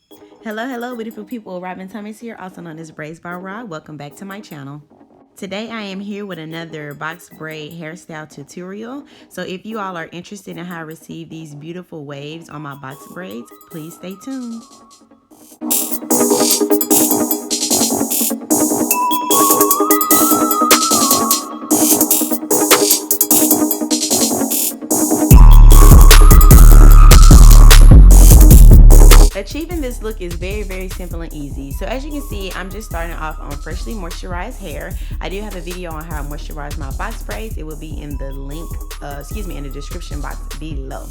Hello, beautiful people. Robin Thomas here, also known as Braids by Rod. Welcome back to my channel. Today I am here with another box braid hairstyle tutorial. So if you all are interested in how I receive these beautiful waves on my box braids, please stay tuned. Achieving this look is very simple and easy. So as you can see, I'm just starting off on freshly moisturized hair. I do have a video on how I moisturize my box braids. It will be in the link, in the description box below.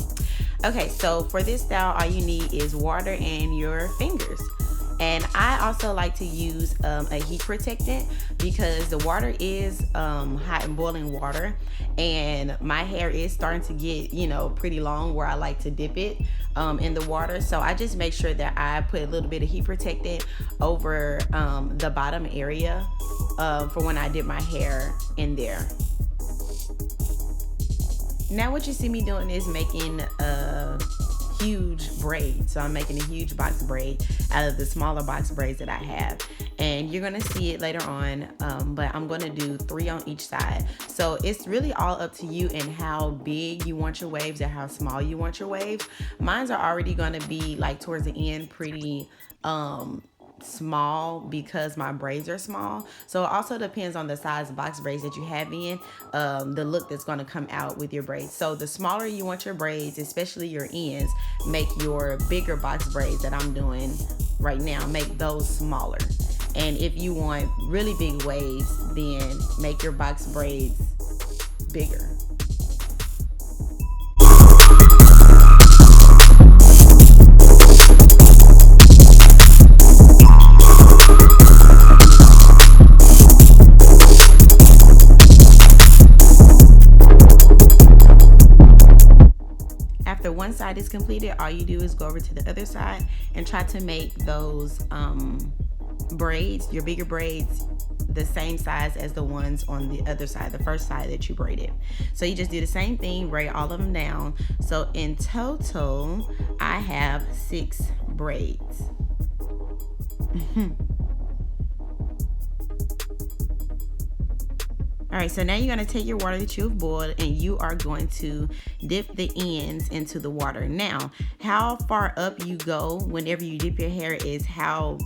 Okay, so for this style, all you need is water and your fingers. And I also like to use a heat protectant because the water is hot and boiling water, and my hair is starting to get, pretty long where I like to dip it in the water. So I just make sure that I put a little bit of heat protectant over the bottom area for when I dip my hair in there. Now what you see me doing is making a huge braid. So I'm making a huge box braid out of the smaller box braids that I have, and you're gonna see it later on, but I'm gonna do 3 on each side. So it's really all up to you and how big you want your waves or how small you want your waves. Mine's are already gonna be like towards the end pretty small because my braids are small. So it also depends on the size box braids that you have in, the look that's going to come out with your braids. So the smaller you want your braids, especially your ends, make your bigger box braids that I'm doing right now, make those smaller. And if you want really big waves, then make your box braids bigger. After one side is completed, all you do is go over to the other side and try to make those braids, your bigger braids, the same size as the ones on the other side, the first side that you braided. So you just do the same thing, braid all of them down. So in total, I have 6 braids. All right, so now you're gonna take your water that you've boiled and you are going to dip the ends into the water. Now, how far up you go whenever you dip your hair is how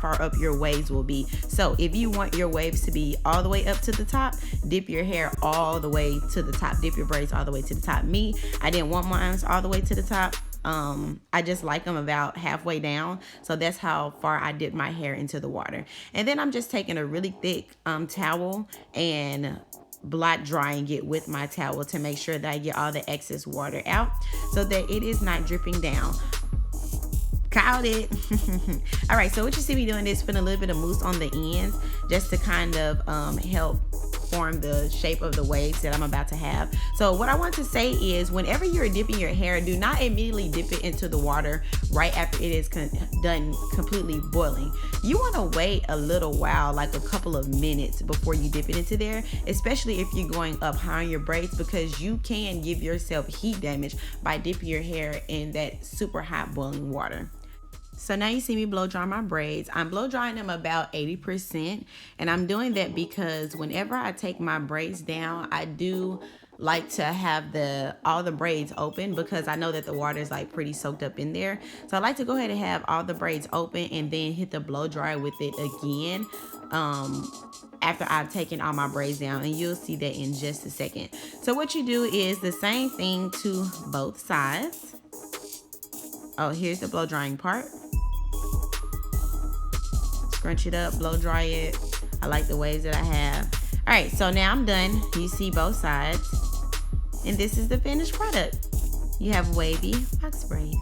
far up your waves will be. So if you want your waves to be all the way up to the top, dip your hair all the way to the top. Dip your braids all the way to the top. Me, I didn't want mine all the way to the top. I just like them about halfway down, so that's how far I dip my hair into the water. And then I'm just taking a really thick towel and blot drying it with my towel to make sure that I get all the excess water out so that it is not dripping down. Caught it. All right, so what you see me doing is putting a little bit of mousse on the ends just to kind of help form the shape of the waves that I'm about to have. So what I want to say is, whenever you're dipping your hair, do not immediately dip it into the water right after it is done completely boiling. You want to wait a little while, like a couple of minutes, before you dip it into there, especially if you're going up high on your braids, because you can give yourself heat damage by dipping your hair in that super hot boiling water. So now you see me blow dry my braids. I'm blow drying them about 80%, and I'm doing that because whenever I take my braids down, I do like to have all the braids open because I know that the water is like pretty soaked up in there. So I like to go ahead and have all the braids open and then hit the blow dry with it again after I've taken all my braids down, and you'll see that in just a second. So what you do is the same thing to both sides. Oh, here's the blow drying part. Scrunch it up, blow dry it. I like the waves that I have. All right, so now I'm done. You see both sides, and this is the finished product. You have wavy box braids.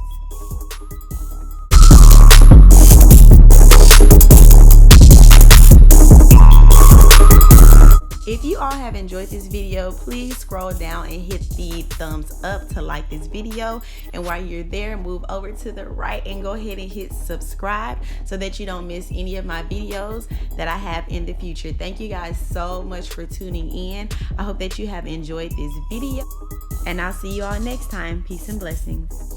If you all have enjoyed this video, please scroll down and hit the thumbs up to like this video. And while you're there, move over to the right and go ahead and hit subscribe so that you don't miss any of my videos that I have in the future. Thank you guys so much for tuning in. I hope that you have enjoyed this video, and I'll see you all next time. Peace and blessings.